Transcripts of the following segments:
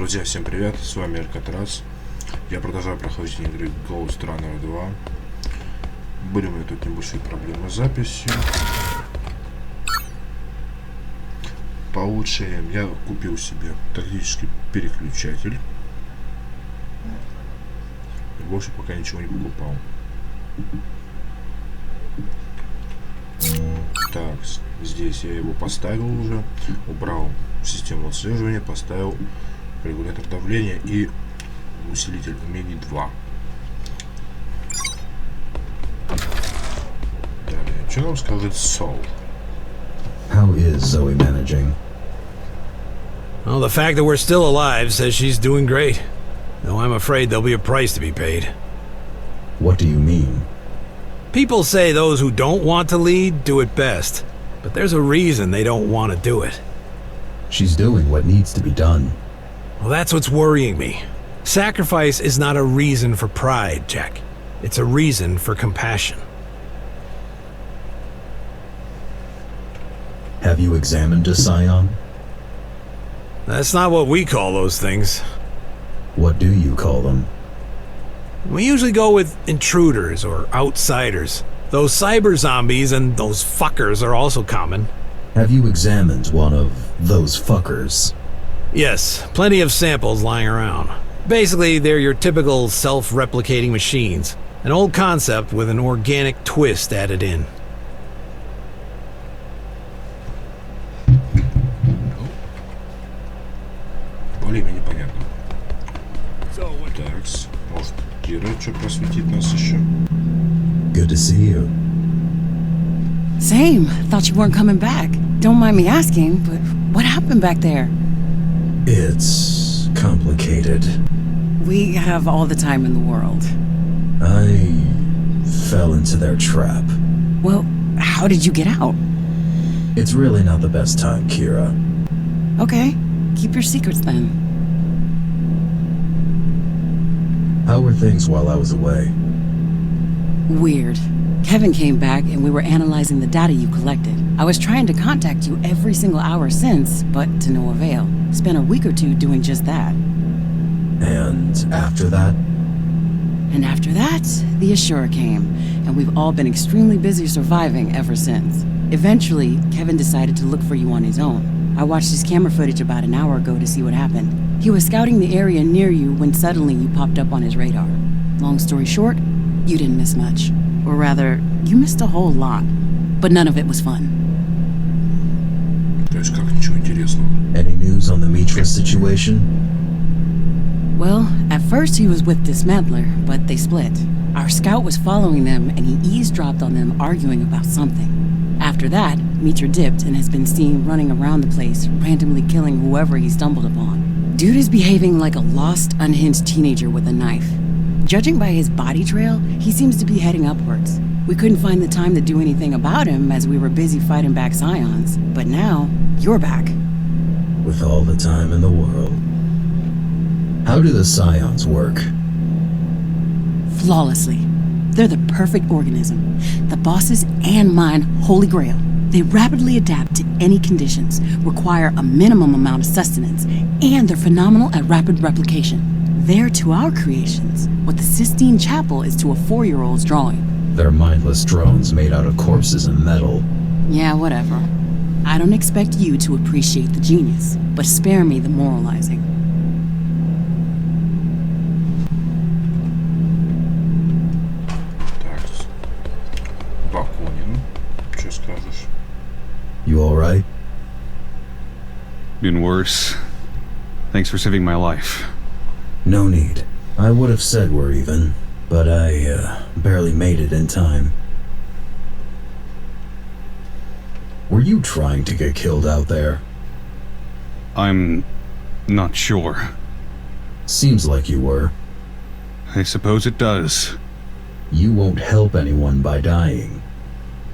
Друзья, всем привет, с вами Алькатрас. Я продолжаю проходить игры Ghostrunner 2. Были у меня тут небольшие проблемы с записью. Получше я купил себе тактический переключатель. И больше пока ничего не покупал. Так, здесь я его поставил уже, убрал систему отслеживания, поставил регулятор давления и усилитель умений 2. Далее, что нам скажет Сол? How is Zoe managing? Well, the fact that we're still alive says she's doing great. Though I'm afraid there'll be a price to be paid. What do you mean? People say those who don't want to lead do it best. But there's a reason they don't want to do it. She's doing what needs to be done. Well, that's what's worrying me. Sacrifice is not a reason for pride, Jack. It's a reason for compassion. Have you examined a scion? That's not what we call those things. What do you call them? We usually go with intruders or outsiders. Those cyber zombies and those fuckers are also common. Have you examined one of those fuckers? Yes, plenty of samples lying around. Basically, they're your typical self-replicating machines. An old concept with an organic twist added in. Более-менее понятно. Такс, может, Кира что просветит нас еще? Good to see you. Same. Thought you weren't coming back. Don't mind me asking, but what happened back there? It's complicated. We have all the time in the world. I fell into their trap. Well, how did you get out? It's really not the best time, Kira. Okay, keep your secrets then. How were things while I was away? Weird. Kevin came back and we were analyzing the data you collected. I was trying to contact you every single hour since, but to no avail. Spent a week or two doing just that. And after that? And after that, the Assura came, and we've all been extremely busy surviving ever since. Eventually, Kevin decided to look for you on his own. I watched his camera footage about an hour ago to see what happened. He was scouting the area near you when suddenly you popped up on his radar. Long story short, you didn't miss much. Or rather, you missed a whole lot. But none of it was fun. То есть как ничего интересного? Any news on the Mitra situation? Well, at first he was with Dismantler, but they split. Our scout was following them and he eavesdropped on them arguing about something. After that, Mitra dipped and has been seen running around the place, randomly killing whoever he stumbled upon. Dude is behaving like a lost, unhinged teenager with a knife. Judging by his body trail, he seems to be heading upwards. We couldn't find the time to do anything about him as we were busy fighting back Scions, but now, you're back. With all the time in the world. How do the Scions work? Flawlessly. They're the perfect organism. The boss's and mine holy grail. They rapidly adapt to any conditions, require a minimum amount of sustenance, and they're phenomenal at rapid replication. They're to our creations what the Sistine Chapel is to a 4-year-old's drawing. They're mindless drones made out of corpses and metal. Yeah, whatever. I don't expect you to appreciate the genius, but spare me the moralizing. Так, Бакунин, что скажешь? You alright? Been worse. Thanks for saving my life. No need. I would have said we're even, but I barely made it in time. Were you trying to get killed out there? I'm not sure. Seems like you were. I suppose it does. You won't help anyone by dying.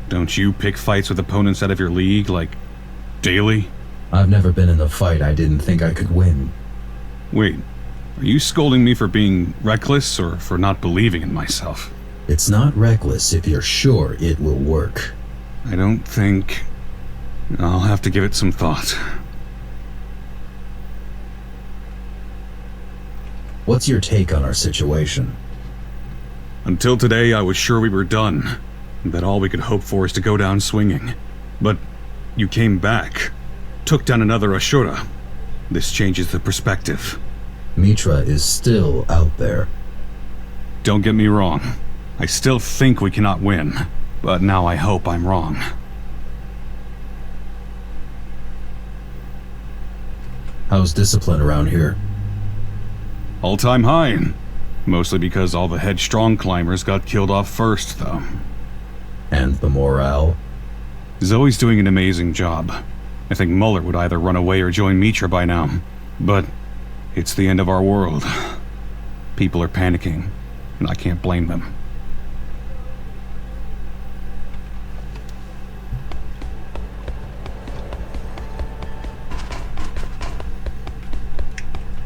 Don't you pick fights with opponents out of your league, like, daily? I've never been in a fight I didn't think I could win. Wait, are you scolding me for being reckless or for not believing in myself? It's not reckless if you're sure it will work. I don't think... I'll have to give it some thought. What's your take on our situation? Until today, I was sure we were done, that all we could hope for is to go down swinging. But you came back, took down another Ashura. This changes the perspective. Mitra is still out there. Don't get me wrong. I still think we cannot win, but now I hope I'm wrong. How's discipline around here? All-time high. Mostly because all the headstrong climbers got killed off first, though. And the morale? Zoe's doing an amazing job. I think Muller would either run away or join Mitra by now. But it's the end of our world. People are panicking, and I can't blame them.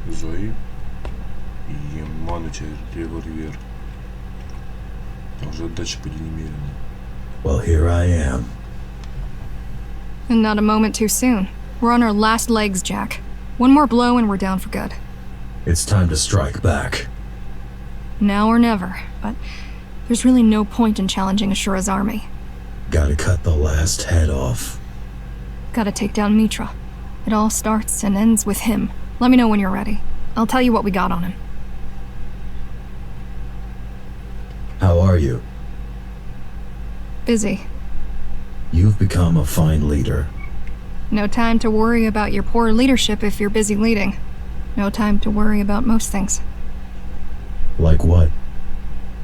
Зои. Еман у тебя револьвер. Там же отдача поди немерено. Well, here I am. And not a moment too soon. We're on our last legs, Jack. One more blow and we're down for good. It's time to strike back. Now or never, but there's really no point in challenging Ashura's army. Gotta cut the last head off. Gotta take down Mitra. It all starts and ends with him. Let me know when you're ready. I'll tell you what we got on him. How are you? Busy. You've become a fine leader. No time to worry about your poor leadership if you're busy leading. No time to worry about most things. Like what?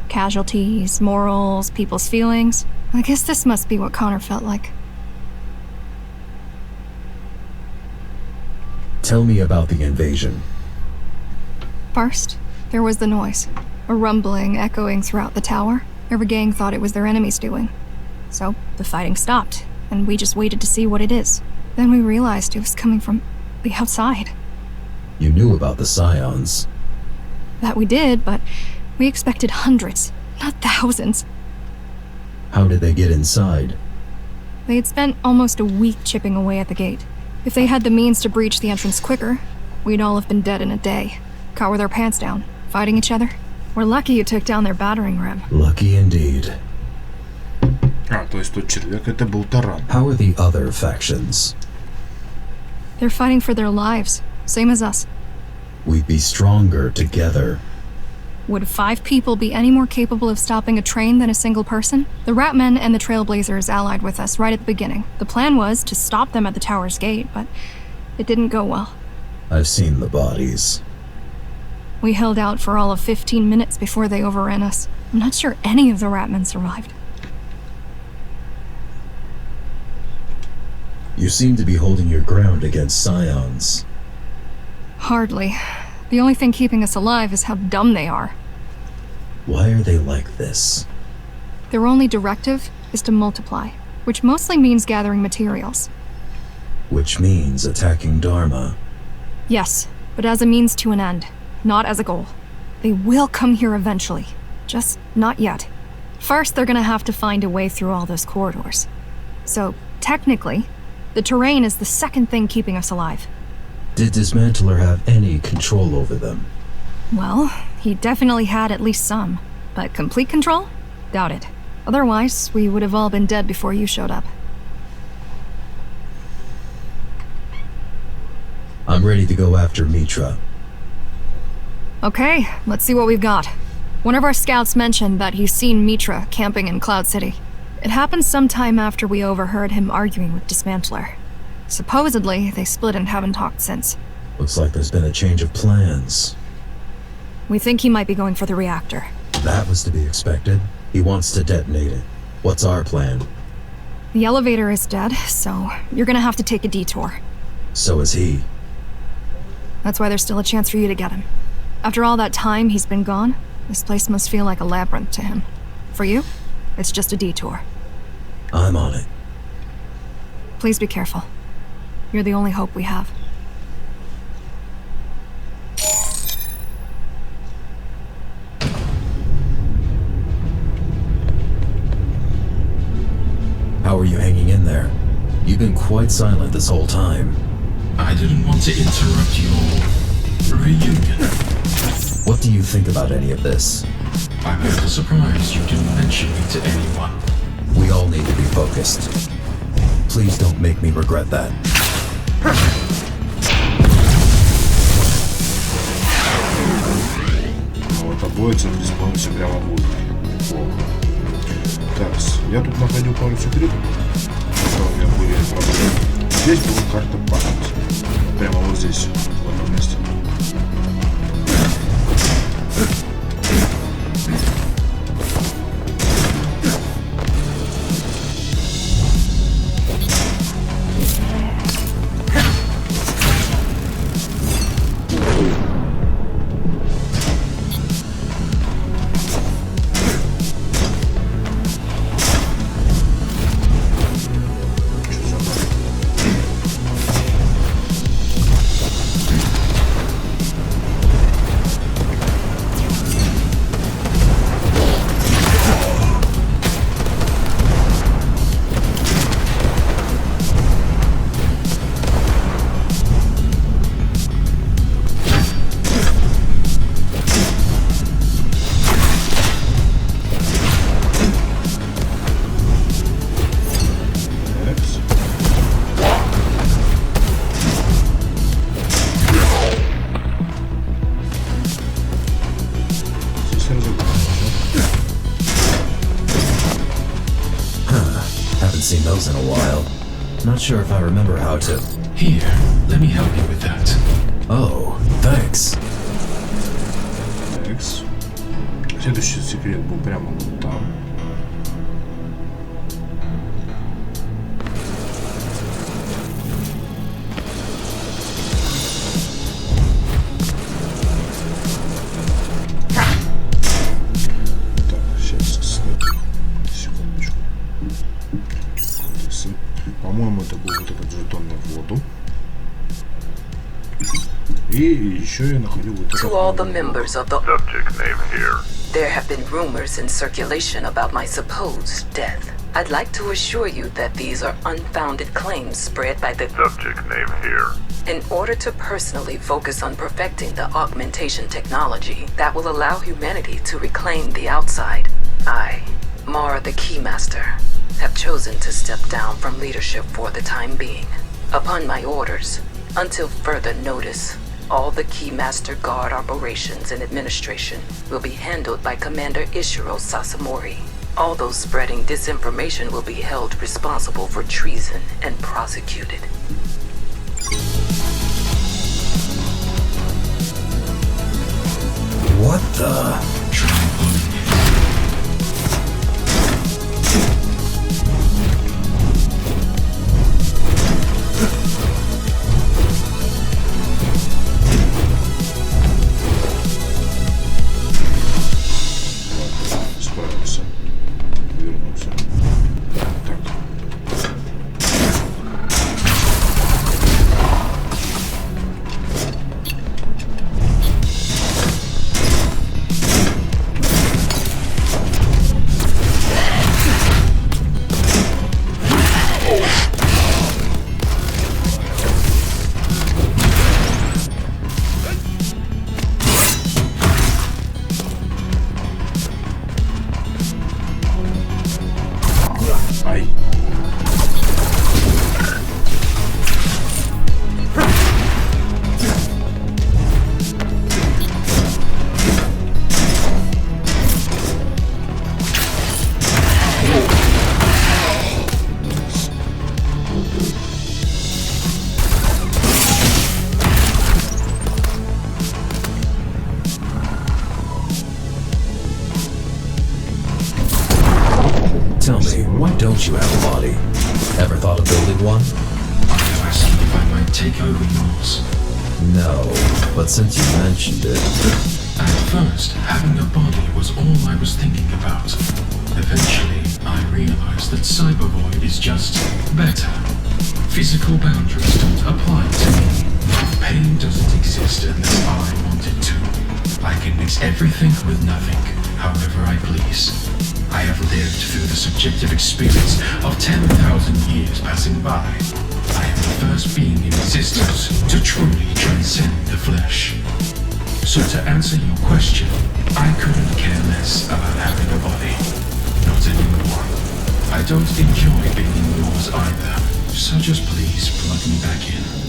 Casualties, morals, people's feelings. I guess this must be what Connor felt like. Tell me about the invasion. First, there was the noise. A rumbling echoing throughout the tower. Every gang thought it was their enemies doing. So, the fighting stopped, and we just waited to see what it is. Then we realized it was coming from the outside. You knew about the Scions. That we did, but we expected hundreds, not thousands. How did they get inside? They had spent almost a week chipping away at the gate. If they had the means to breach the entrance quicker, we'd all have been dead in a day. Caught with our pants down, fighting each other. We're lucky you took down their battering ram. Lucky indeed. То есть тот червяк это был таран. How are the other factions? They're fighting for their lives, same as us. We'd be stronger together. Would 5 people be any more capable of stopping a train than a single person? The Ratmen and the Trailblazers allied with us right at the beginning. The plan was to stop them at the tower's gate, but it didn't go well. I've seen the bodies. We held out for all of 15 minutes before they overran us. I'm not sure any of the Ratmen survived. You seem to be holding your ground against Scions. Hardly. The only thing keeping us alive is how dumb they are. Why are they like this? Their only directive is to multiply, which mostly means gathering materials. Which means attacking Dharma. Yes, but as a means to an end, not as a goal. They will come here eventually, just not yet. First, they're gonna have to find a way through all those corridors. So, technically, the terrain is the second thing keeping us alive. Did Dismantler have any control over them? Well, he definitely had at least some, but complete control? Doubt it. Otherwise, we would have all been dead before you showed up. I'm ready to go after Mitra. Okay, let's see what we've got. One of our scouts mentioned that he's seen Mitra camping in Cloud City. It happened sometime after we overheard him arguing with Dismantler. Supposedly, they split and haven't talked since. Looks like there's been a change of plans. We think he might be going for the reactor. That was to be expected. He wants to detonate it. What's our plan? The elevator is dead, so you're gonna have to take a detour. So is he. That's why there's still a chance for you to get him. After all that time he's been gone, this place must feel like a labyrinth to him. For you, it's just a detour. I'm on it. Please be careful. You're the only hope we have. How are you hanging in there? You've been quite silent this whole time. I didn't want to interrupt your reunion. What do you think about any of this? I'm a little surprised you didn't mention me to anyone. We all need to be focused. Please don't make me regret that. Вот обоица приспался прямо в воздухе. Неплохо. Так, я тут находил пару секретов, которые у меня были проблемы. Здесь была карта памяти. Прямо вот здесь, в этом месте. Seen those in a while. Not sure if I remember how to... Here, let me help you with that. Oh, thanks. Текс. Следующий секрет был прямо вот там. Так, сейчас, секундочку. По-моему, это был вот этот жетон в воду. И еще я находил вот To all the members of the subject name here. There have been rumors in circulation about my supposed death. I'd like to assure you that these are unfounded claims spread by the subject name here. In order to personally focus on perfecting the augmentation technology that will allow humanity to reclaim the outside, I, Mara the Keymaster, have chosen to step down from leadership for the time being. Upon my orders, until further notice, all the Keymaster Guard operations and administration will be handled by Commander Ishiro Sasamori. All those spreading disinformation will be held responsible for treason and prosecuted. What the... Справился. Вернулся. Так. Ай. Tell me, why don't you have a body? Ever thought of building one? I've asked you if I might take over yours. No, but since you mentioned it... At first, having a body was all I was thinking about. Eventually, I realized that Cybervoid is just better. Physical boundaries don't apply to me. Pain doesn't exist unless I want it to. I can mix everything with nothing, however I please. I have lived through the subjective experience of 10,000 years passing by. I am the first being in existence to truly transcend the flesh. So to answer your question, I couldn't care less about having a body. Not anymore. I don't enjoy being indoors either. So just please plug me back in.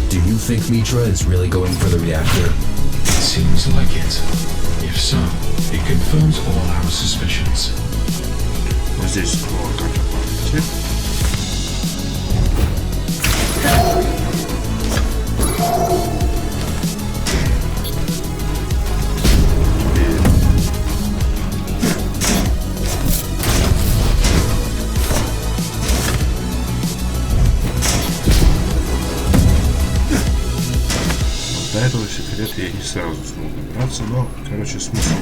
Do you think Mitra is really going for the reactor? It seems like it. If so, it confirms all our suspicions. Вот здесь карта памяти. До этого секрета я не сразу смог добраться, но, короче, смысл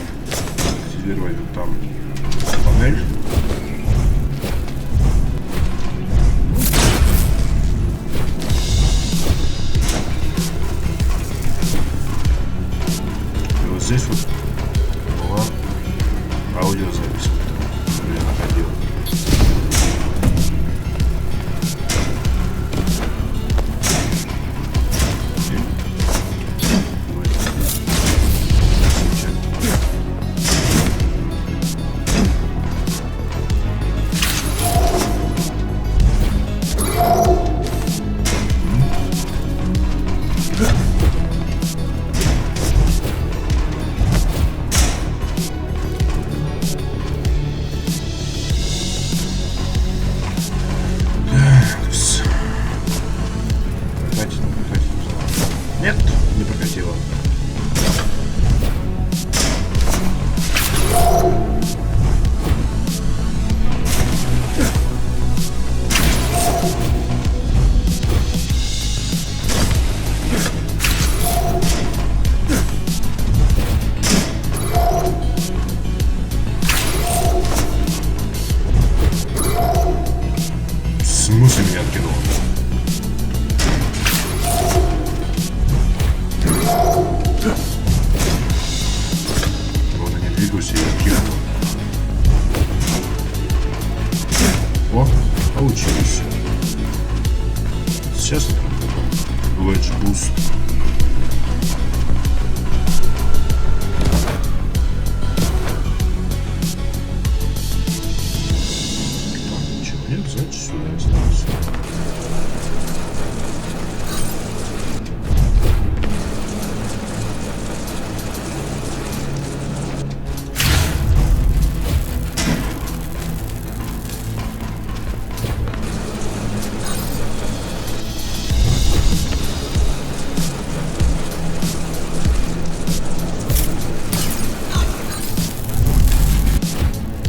активировать вот там панель. И вот здесь вот была аудиозапись, которую я находил. Смысл меня откинул. Ровно не двигался и откинул. О, получилось. Сейчас Wedge Boost. Нет, значит, сюда осталось.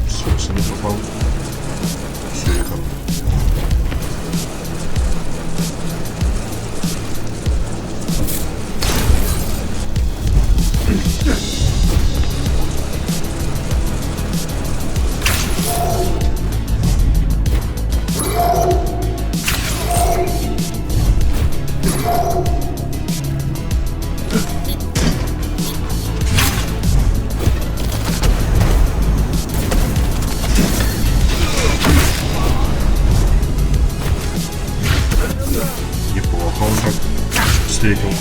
Солнце не попал. Все, я там. Неплохо он так встретил.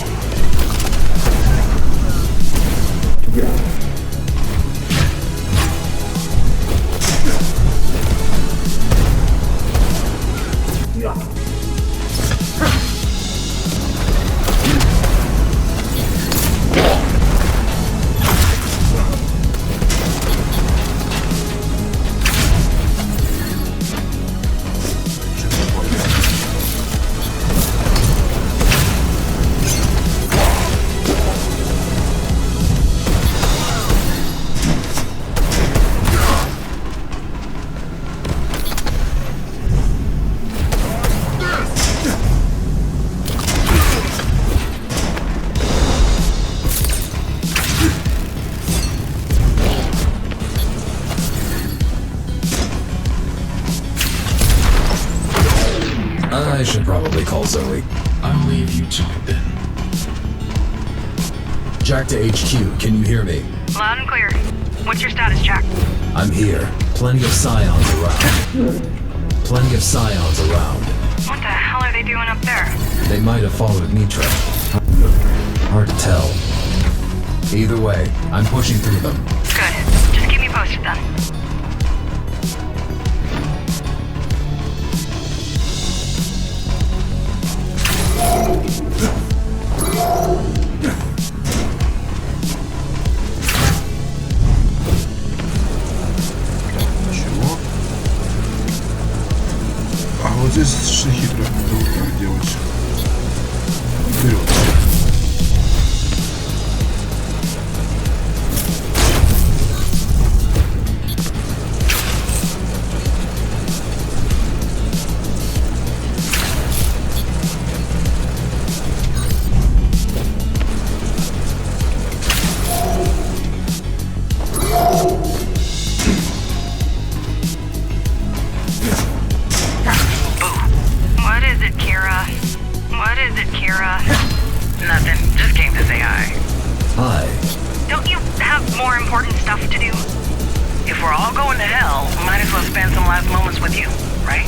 I should probably call Zoe. I'll leave you to it then. Jack to HQ, can you hear me? Loud and clear. What's your status, Jack? I'm here. Plenty of scions around. Plenty of scions around. What the hell are they doing up there? They might have followed Mitra. Hard to tell. Either way, I'm pushing through them. Good. Just keep me posted then. Ничего. А вот здесь что хитро как делать. Вперед. Nothing. Just came to say hi. Hi. Don't you have more important stuff to do? If we're all going to hell, might as well spend some last moments with you, right?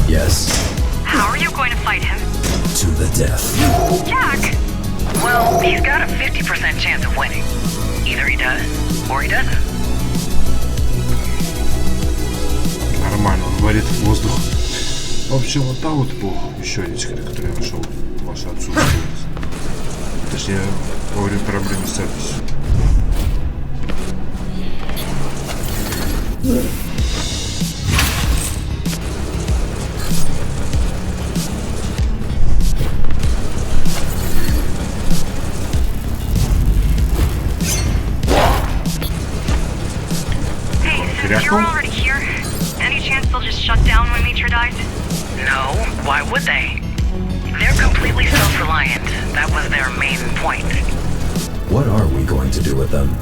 Yes. How are you going to fight him? To the death. Jack! Well, he's got a 50% chance of winning. Either he does, or he doesn't. Нормально, он варит воздух. В общем, вот там вот был еще один секрет, который я нашел. Ваше отсутствие. Точнее, во время проблемы с записью. You're already here. Any chance they'll just shut down when Mitra dies? No, why would they? They're completely self-reliant. That was their main point. What are we going to do with them?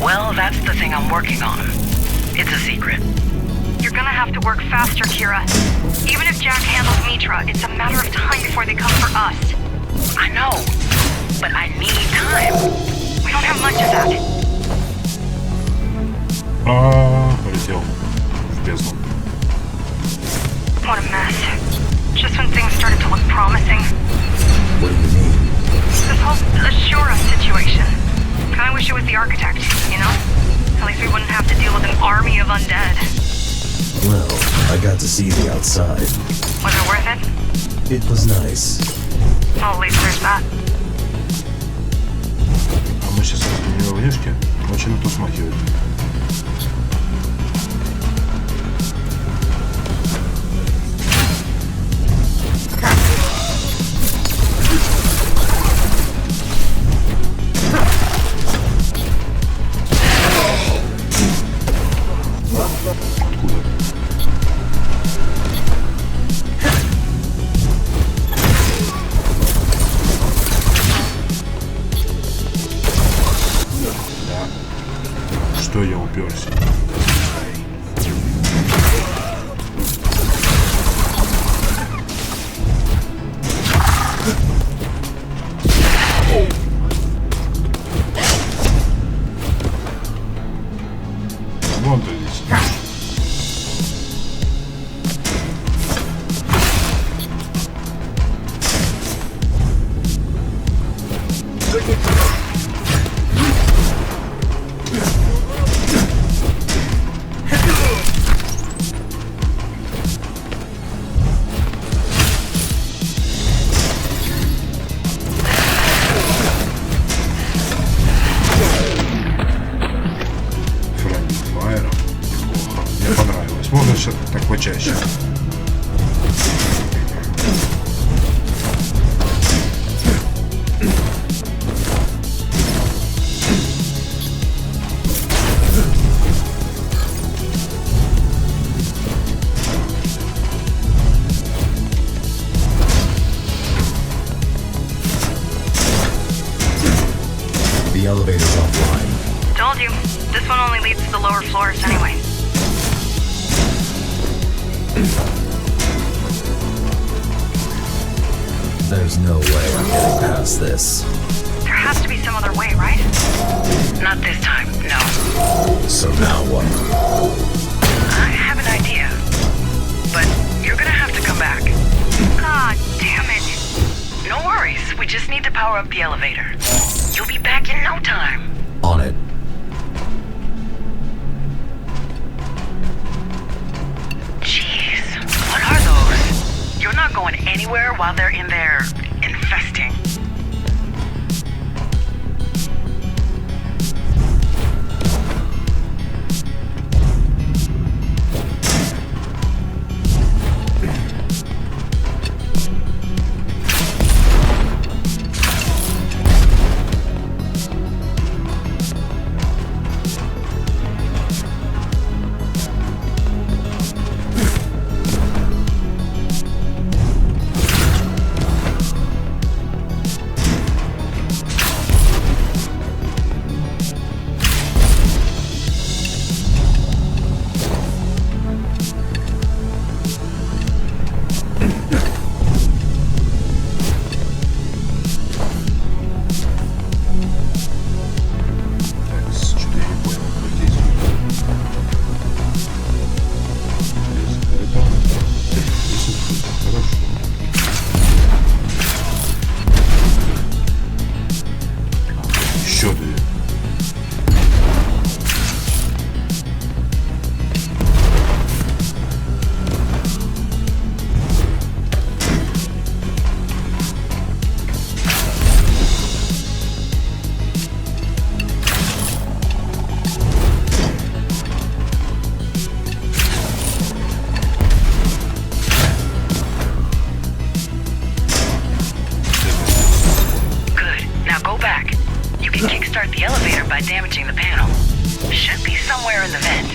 Well, that's the thing I'm working on. It's a secret. You're gonna have to work faster, Kira. Even if Jack handles Mitra, it's a matter of time before they come for us. I know, but I need time. We don't have much of that. Полетел в бездну. What a mess. Just when things started to look promising. What do you mean? This whole Ashura situation. Kinda wish it was the architect, you know? At least we wouldn't have to deal with an army of undead. Well, I got to see the outside. Was it worth it? It was nice. Well, at least there's that. А мы сейчас в него внешке. Очень на то смахивает. почаще. The elevator's offline. Told you. This one only leads to the lower floors anyway. There's no way I'm getting past this. There has to be some other way, right? Not this time, no. So now what? I have an idea. But you're gonna have to come back. God damn it. No worries. We just need to power up the elevator. You'll be back in no time. On it. Jeez. What are those? You're not going anywhere while they're in there infesting. The elevator by damaging the panel. Should be somewhere in the vent.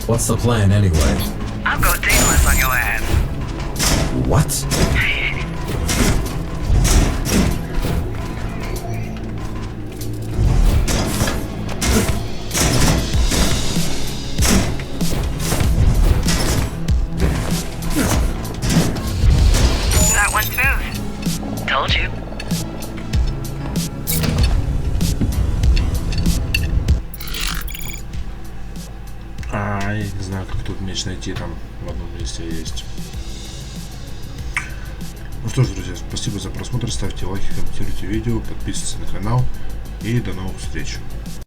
What's the plan anyway? I'll go tailorless on your ass. What? Told you. Я не знаю, как тут меч найти, там в одном месте есть. Ну что ж, друзья, спасибо за просмотр, ставьте лайки, комментируйте видео, подписывайтесь на канал и до новых встреч.